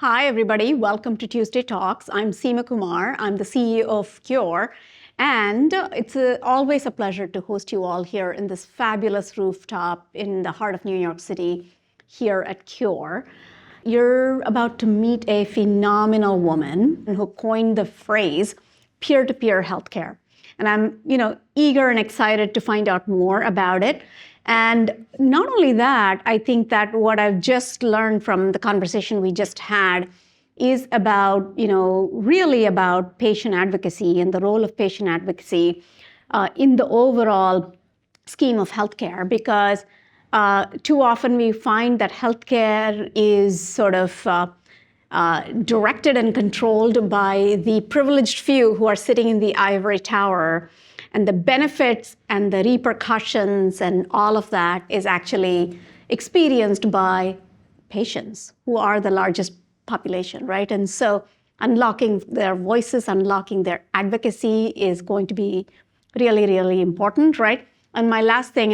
Hi, everybody. Welcome to Tuesday Talks. I'm Seema Kumar. I'm the CEO of Cure. And it's always a pleasure to host you all here in this fabulous rooftop in the heart of New York City here at Cure. You're about to meet a phenomenal woman who coined the phrase peer-to-peer healthcare. And I'm, eager and excited to find out more about it. And not only that, I think that what I've just learned from the conversation we just had is about, really about patient advocacy and the role of patient advocacy in the overall scheme of healthcare. Because too often we find that healthcare is sort of directed and controlled by the privileged few who are sitting in the ivory tower. And the benefits and the repercussions and all of that is actually experienced by patients who are the largest population, right? And so unlocking their voices, unlocking their advocacy is going to be really, really important, right? And my last thing,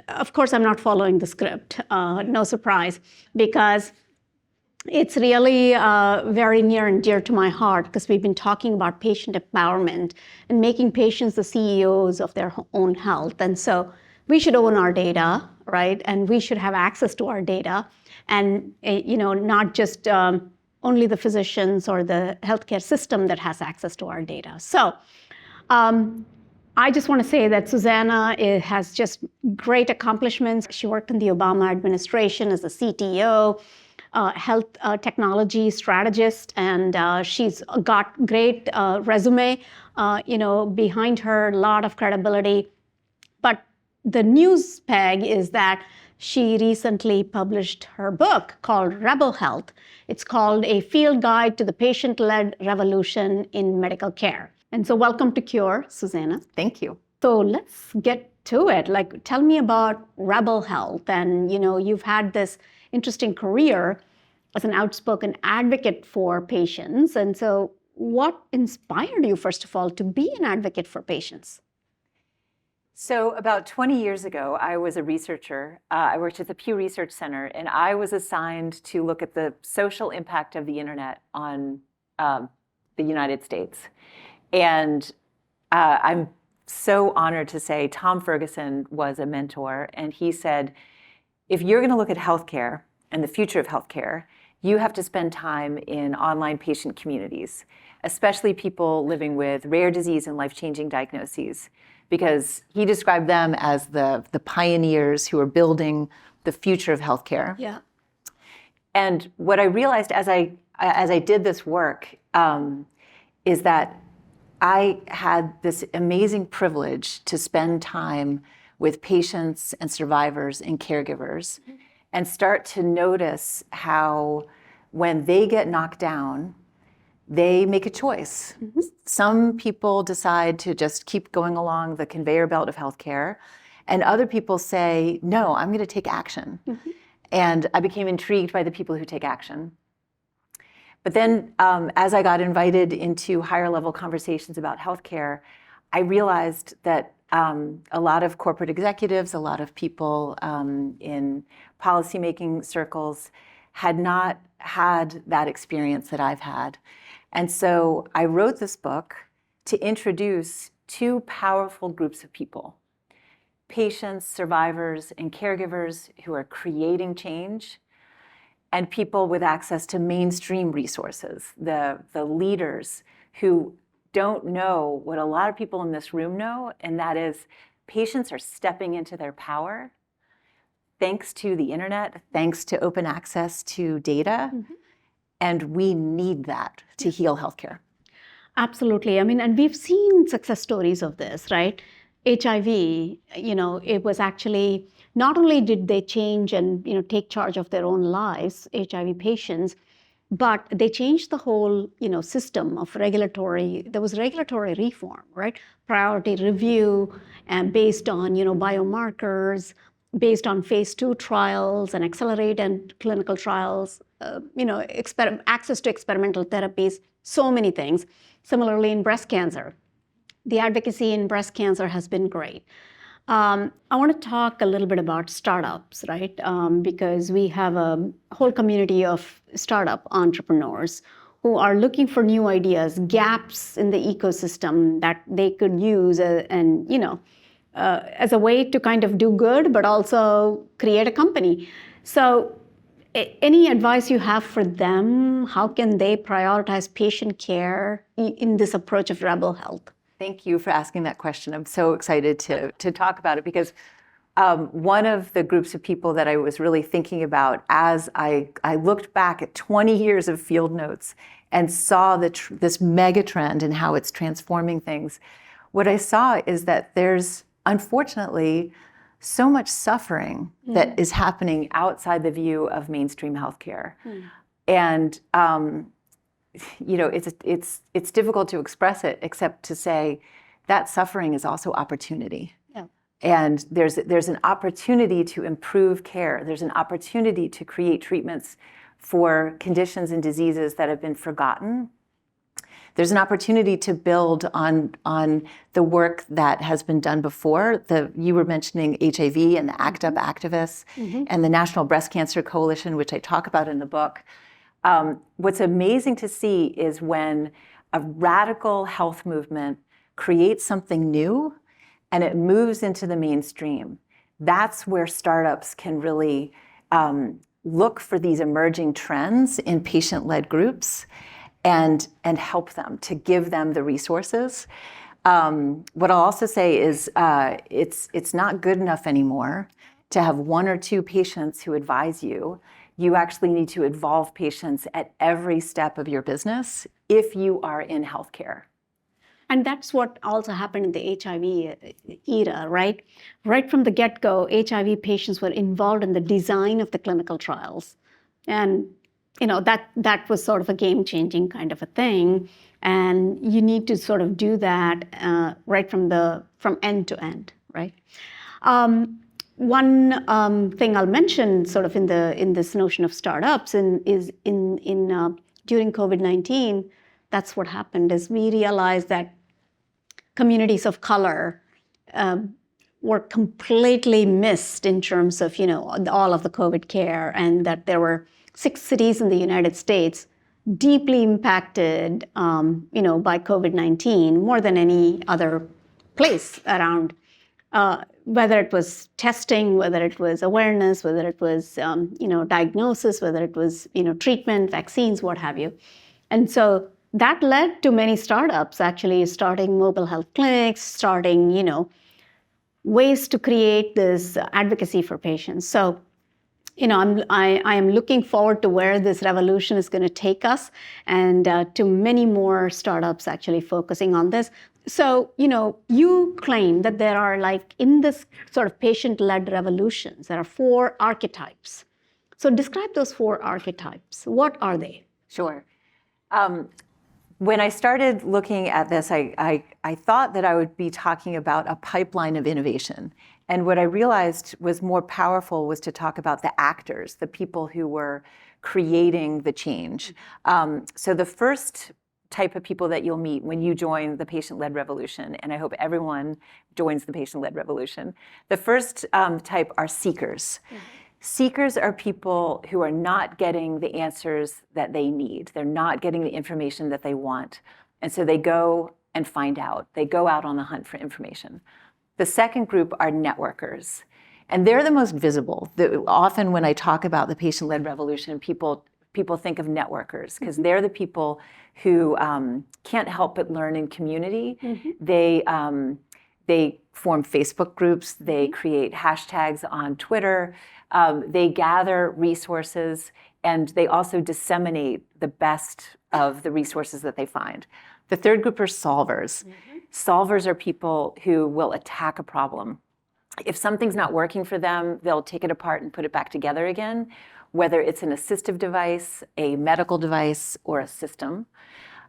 of course, I'm not following the script, no surprise, because it's really very near and dear to my heart because we've been talking about patient empowerment and making patients the CEOs of their own health. And so we should own our data, right? And we should have access to our data and, not just only the physicians or the healthcare system that has access to our data. So I just want to say that Susannah has just great accomplishments. She worked in the Obama administration as a CTO, health technology strategist, and she's got great resume, behind her, a lot of credibility. But the news peg is that she recently published her book called Rebel Health. It's called A Field Guide to the Patient-Led Revolution in Medical Care. And so welcome to Cure, Susannah. Thank you. So let's get to it. Tell me about Rebel Health. And, you've had this interesting career as an outspoken advocate for patients. And so what inspired you, first of all, to be an advocate for patients? So about 20 years ago, I was a researcher. I worked at the Pew Research Center, and I was assigned to look at the social impact of the internet on the United States. And I'm so honored to say Tom Ferguson was a mentor, and he said, if you're going to look at healthcare and the future of healthcare, you have to spend time in online patient communities, especially people living with rare disease and life-changing diagnoses, because he described them as the pioneers who are building the future of healthcare. Yeah. And what I realized as I did this work is that I had this amazing privilege to spend time with patients and survivors and caregivers, and start to notice how when they get knocked down, they make a choice. Mm-hmm. Some people decide to just keep going along the conveyor belt of healthcare, and other people say, no, I'm going to take action. Mm-hmm. And I became intrigued by the people who take action. But then as I got invited into higher level conversations about healthcare, I realized that a lot of corporate executives, a lot of people in policymaking circles had not had that experience that I've had. And so I wrote this book to introduce two powerful groups of people: patients, survivors, and caregivers who are creating change, and people with access to mainstream resources, the leaders who don't know what a lot of people in this room know, and that is patients are stepping into their power thanks to the internet, thanks to open access to data, mm-hmm. and we need that to heal healthcare. Absolutely. I mean, and we've seen success stories of this, right? HIV, it was actually, not only did they change and, take charge of their own lives, HIV patients, but they changed the whole, system of regulatory. There was regulatory reform, right? Priority review, and based on, biomarkers, based on phase 2 trials and accelerated clinical trials, access to experimental therapies, so many things. Similarly, in breast cancer, the advocacy in breast cancer has been great. I want to talk a little bit about startups, right? Because we have a whole community of startup entrepreneurs who are looking for new ideas, gaps in the ecosystem that they could use, as a way to kind of do good, but also create a company. So, any advice you have for them? How can they prioritize patient care in this approach of rebel health? Thank you for asking that question. I'm so excited to talk about it because one of the groups of people that I was really thinking about as I looked back at 20 years of field notes and saw this mega trend and how it's transforming things, what I saw is that there's unfortunately so much suffering that is happening outside the view of mainstream healthcare. And it's difficult to express it except to say that suffering is also opportunity. Yeah. And there's an opportunity to improve care. There's an opportunity to create treatments for conditions and diseases that have been forgotten. There's an opportunity to build on the work that has been done before. You were mentioning HIV and the ACT UP activists and the National Breast Cancer Coalition, which I talk about in the book. What's amazing to see is when a radical health movement creates something new and it moves into the mainstream. That's where startups can really look for these emerging trends in patient-led groups and help them, to give them the resources. What I'll also say is it's not good enough anymore to have one or two patients who advise you. You actually need to involve patients at every step of your business if you are in healthcare. And that's what also happened in the HIV era, right? Right from the get-go, HIV patients were involved in the design of the clinical trials. And that was sort of a game-changing kind of a thing. And you need to sort of do that right from end to end, right? One thing I'll mention, sort of in this notion of startups, is during COVID-19, that's what happened. Is we realized that communities of color were completely missed in terms of all of the COVID care, and that there were 6 cities in the United States deeply impacted, by COVID-19 more than any other place around. Whether it was testing, whether it was awareness, whether it was diagnosis, whether it was treatment, vaccines, what have you. And so that led to many startups actually starting mobile health clinics, starting ways to create this advocacy for patients. So I am looking forward to where this revolution is going to take us, and to many more startups actually focusing on this. So, you claim that there are, like, in this sort of patient-led revolutions, there are 4 archetypes. So describe those 4 archetypes. What are they? Sure. When I started looking at this, I thought that I would be talking about a pipeline of innovation. And what I realized was more powerful was to talk about the actors, the people who were creating the change. So the first type of people that you'll meet when you join the patient-led revolution, and I hope everyone joins the patient-led revolution, the first type are seekers. Seekers are people who are not getting the answers that they need. They're not getting the information that they want. And so they go and find out. They go out on the hunt for information. The second group are networkers. And they're the most visible. Often when I talk about the patient-led revolution, people think of networkers because they're the people who can't help but learn in community. They form Facebook groups. They create hashtags on Twitter. They gather resources, and they also disseminate the best of the resources that they find. The third group are solvers. Solvers are people who will attack a problem. If something's not working for them, they'll take it apart and put it back together again, whether it's an assistive device, a medical device, or a system.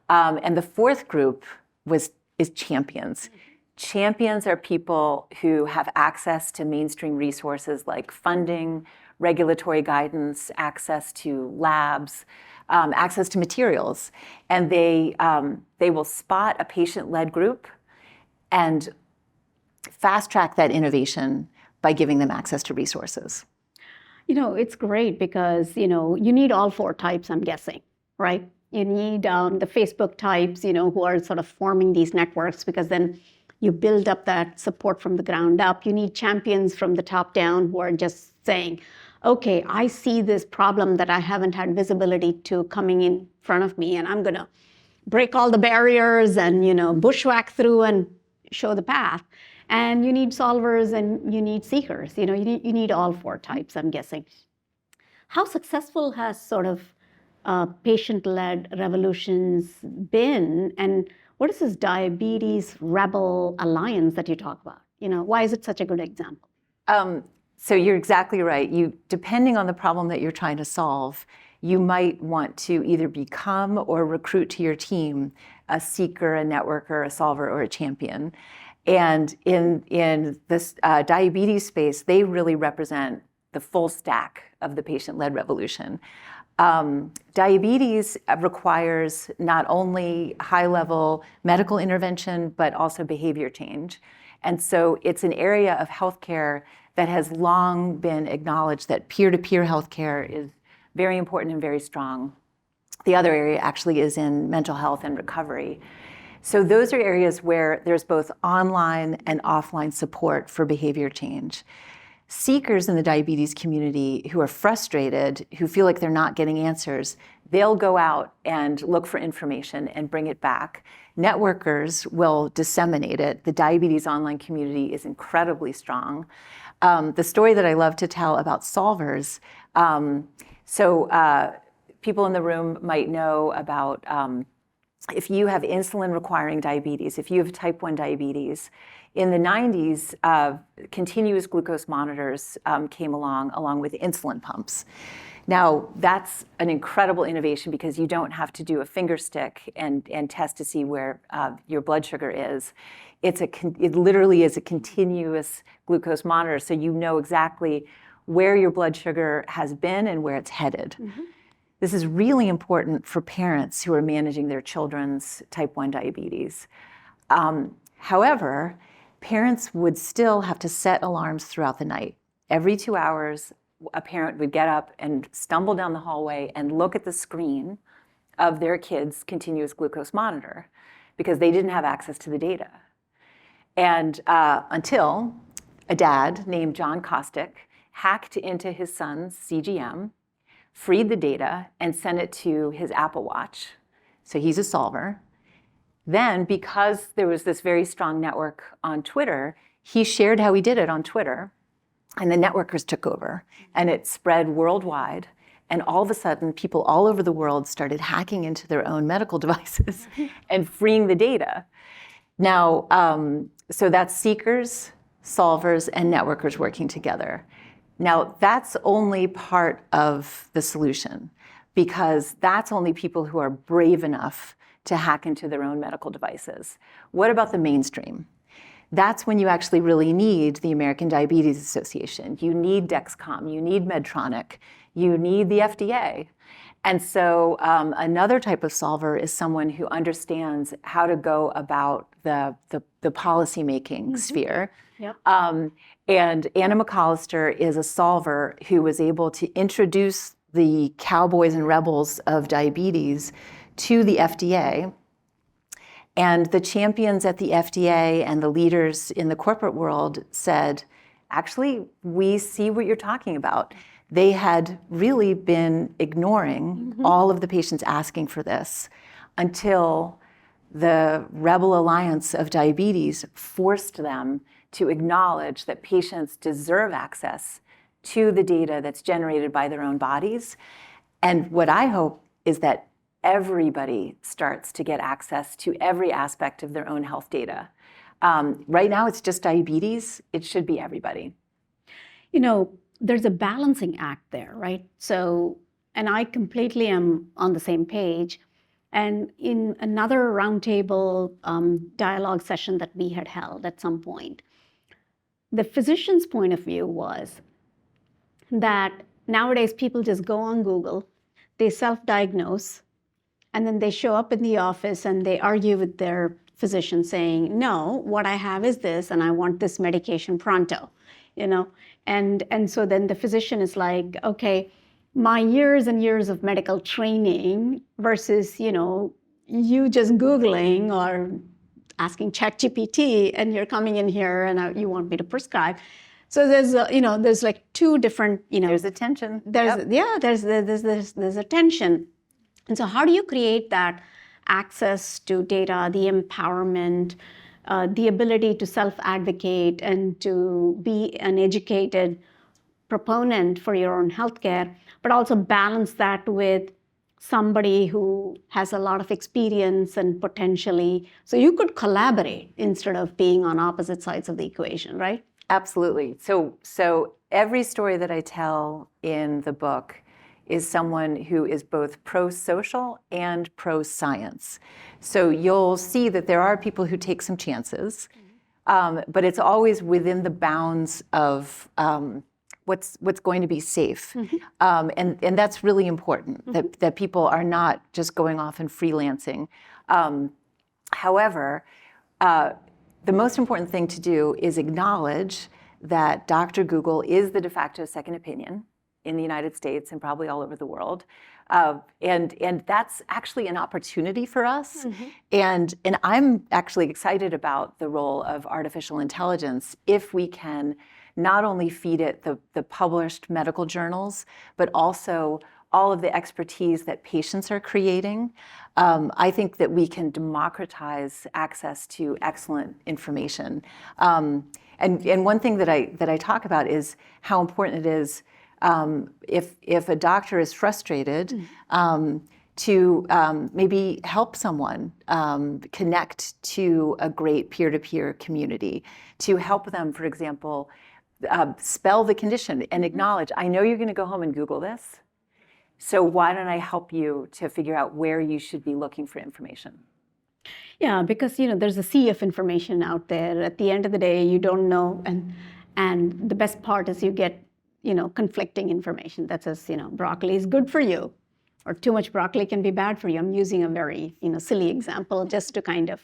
And the fourth group is champions. Champions are people who have access to mainstream resources like funding, regulatory guidance, access to labs, access to materials. And they will spot a patient-led group and fast track that innovation by giving them access to resources. It's great because, you need all four types, I'm guessing, right? You need the Facebook types, who are sort of forming these networks, because then you build up that support from the ground up. You need champions from the top down who are just saying, okay, I see this problem that I haven't had visibility to coming in front of me, and I'm going to break all the barriers and, bushwhack through and show the path. And you need solvers and you need seekers. You need all four types, I'm guessing. How successful has sort of patient-led revolutions been? And what is this Diabetes Rebel Alliance that you talk about? Why is it such a good example? So you're exactly right. Depending on the problem that you're trying to solve, you might want to either become or recruit to your team a seeker, a networker, a solver, or a champion. And in this diabetes space, they really represent the full stack of the patient-led revolution. Diabetes requires not only high-level medical intervention, but also behavior change. And so it's an area of healthcare that has long been acknowledged that peer-to-peer healthcare is very important and very strong. The other area actually is in mental health and recovery. So those are areas where there's both online and offline support for behavior change. Seekers in the diabetes community who are frustrated, who feel like they're not getting answers, they'll go out and look for information and bring it back. Networkers will disseminate it. The diabetes online community is incredibly strong. The story that I love to tell about solvers, people in the room might know about if you have insulin-requiring diabetes, if you have type 1 diabetes. In the 90s, continuous glucose monitors came along with insulin pumps. Now, that's an incredible innovation because you don't have to do a finger stick and test to see where your blood sugar is. It literally is a continuous glucose monitor, so you know exactly where your blood sugar has been and where it's headed. Mm-hmm. This is really important for parents who are managing their children's type 1 diabetes. However, parents would still have to set alarms throughout the night. Every 2 hours, a parent would get up and stumble down the hallway and look at the screen of their kid's continuous glucose monitor because they didn't have access to the data. And until a dad named John Kostick hacked into his son's CGM, freed the data, and sent it to his Apple Watch. So he's a solver. Then, because there was this very strong network on Twitter, he shared how he did it on Twitter, and the networkers took over, and it spread worldwide. And all of a sudden, people all over the world started hacking into their own medical devices and freeing the data. Now, so that's seekers, solvers, and networkers working together. Now, that's only part of the solution because that's only people who are brave enough to hack into their own medical devices. What about the mainstream? That's when you actually really need the American Diabetes Association. You need Dexcom, you need Medtronic, you need the FDA. And so another type of solver is someone who understands how to go about the policymaking sphere. Yep. And Anna McAllister is a solver who was able to introduce the cowboys and rebels of diabetes to the FDA. And the champions at the FDA and the leaders in the corporate world said, actually, we see what you're talking about. They had really been ignoring all of the patients asking for this until the Rebel Alliance of Diabetes forced them to acknowledge that patients deserve access to the data that's generated by their own bodies. And what I hope is that everybody starts to get access to every aspect of their own health data. Right now, it's just diabetes. It should be everybody. There's a balancing act there, right? So, and I completely am on the same page. And in another roundtable dialogue session that we had held at some point, the physician's point of view was that nowadays people just go on Google, they self-diagnose, and then they show up in the office and they argue with their physician saying, no, what I have is this, and I want this medication pronto, you know? And so then the physician is like, okay, my years and years of medical training versus, you just Googling or asking ChatGPT, and you're coming in here and you want me to prescribe. So there's like two different, There's a tension. There's a tension. And so how do you create that access to data, the empowerment, the ability to self-advocate and to be an educated proponent for your own healthcare, but also balance that with somebody who has a lot of experience and potentially, so you could collaborate instead of being on opposite sides of the equation, right? Absolutely. So every story that I tell in the book is someone who is both pro-social and pro-science. So you'll see that there are people who take some chances, but it's always within the bounds of what's going to be safe. And that's really important, that people are not just going off and freelancing. However, the most important thing to do is acknowledge that Dr. Google is the de facto second opinion in the United States and probably all over the world. And that's actually an opportunity for us. And I'm actually excited about the role of artificial intelligence if we can not only feed it the published medical journals, but also all of the expertise that patients are creating. I think that we can democratize access to excellent information. And one thing that I talk about is how important it is if a doctor is frustrated to maybe help someone connect to a great peer-to-peer community, to help them, for example, spell the condition and acknowledge, I know you're going to go home and Google this, so why don't I help you to figure out where you should be looking for information? Yeah, because there's a sea of information out there. At the end of the day, you don't know, and the best part is you get conflicting information that says broccoli is good for you, or too much broccoli can be bad for you. I'm using a very silly example just to kind of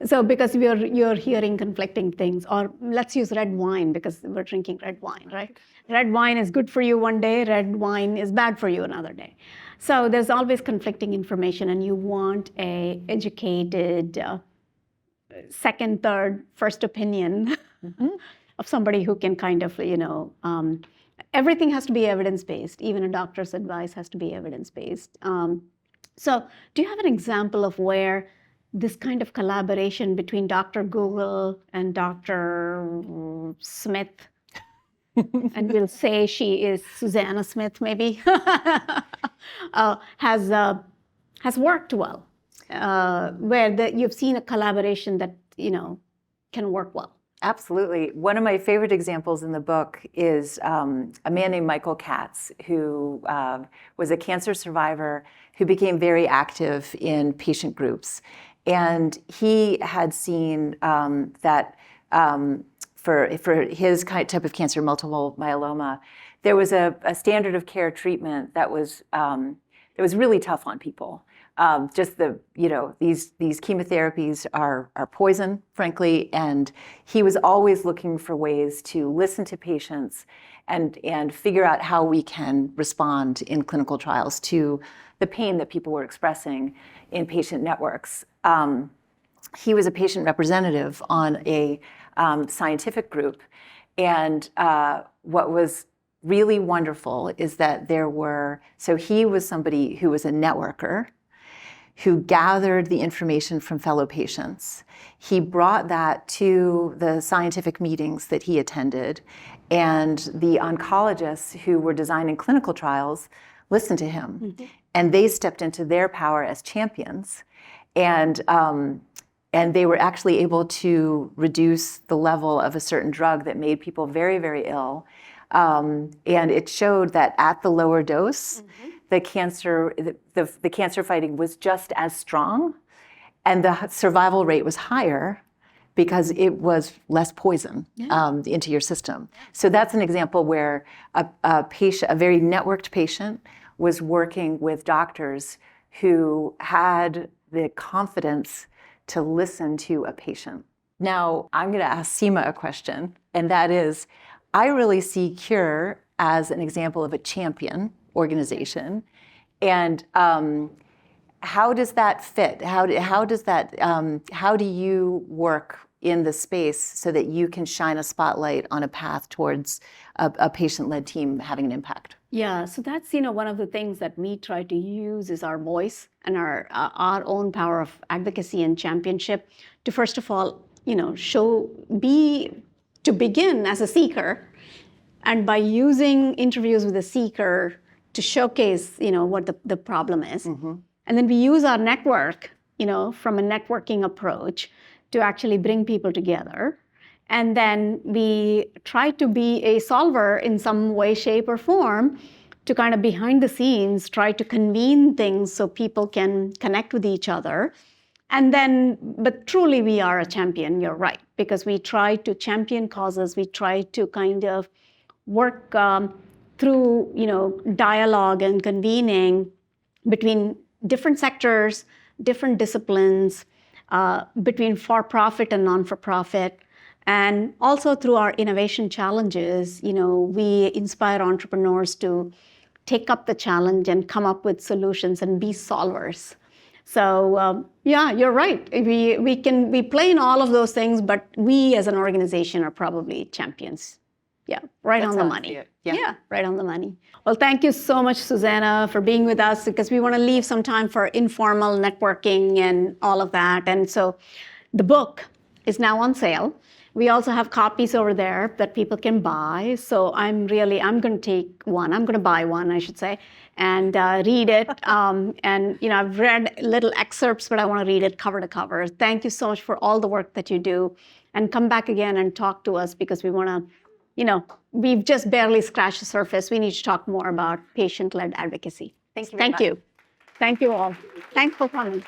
so because you're hearing conflicting things. Or let's use red wine, because we're drinking red wine, right? Red wine is good for you one day, red wine is bad for you another day. So there's always conflicting information, and you want a educated second, third, first opinion of somebody who can kind of, everything has to be evidence-based. Even a doctor's advice has to be evidence-based. So do you have an example of where this kind of collaboration between Dr. Google and Dr. Smith, and we'll say she is Susannah Smith maybe, has worked well, where you've seen a collaboration that can work well? Absolutely. One of my favorite examples in the book is a man named Michael Katz, who was a cancer survivor who became very active in patient groups. And he had seen that for his type of cancer, multiple myeloma, there was a standard of care treatment that was really tough on people. Just these chemotherapies are poison, frankly, and he was always looking for ways to listen to patients and figure out how we can respond in clinical trials to the pain that people were expressing in patient networks. He was a patient representative on a scientific group, and what was really wonderful is that so he was somebody who was a networker, who gathered the information from fellow patients. He brought that to the scientific meetings that he attended, and the oncologists who were designing clinical trials listened to him. And they stepped into their power as champions, and they were actually able to reduce the level of a certain drug that made people very, very ill. And it showed that at the lower dose, the cancer fighting was just as strong, and the survival rate was higher because it was less poison into your system. So that's an example where a very networked patient was working with doctors who had the confidence to listen to a patient. Now, I'm going to ask Seema a question, and that is, I really see Cure as an example of a champion organization. And how does that fit? How do you work in the space so that you can shine a spotlight on a path towards a patient-led team having an impact? Yeah, so that's one of the things that we try to use is our voice and our own power of advocacy and championship to first of all to begin as a seeker, and by using interviews with a seeker to showcase what the problem is, and then we use our network from a networking approach to actually bring people together. And then we try to be a solver in some way, shape, or form to kind of behind the scenes try to convene things so people can connect with each other. And then, but truly we are a champion, you're right, because we try to champion causes. We try to kind of work through dialogue and convening between different sectors, different disciplines, between for-profit and non-for-profit. And also through our innovation challenges, we inspire entrepreneurs to take up the challenge and come up with solutions and be solvers. So yeah, you're right. We play in all of those things, but we as an organization are probably champions. Yeah, right on the money. Yeah, right on the money. Well, thank you so much, Susannah, for being with us, because we want to leave some time for informal networking and all of that. And so the book is now on sale. We also have copies over there that people can buy. So I'm going to take one. I'm going to buy one, I should say, and read it. And I've read little excerpts, but I want to read it cover to cover. Thank you so much for all the work that you do. And come back again and talk to us, because we want to, we've just barely scratched the surface. We need to talk more about patient-led advocacy. Thank you very much. Thank you. Thank you all. Thanks for coming.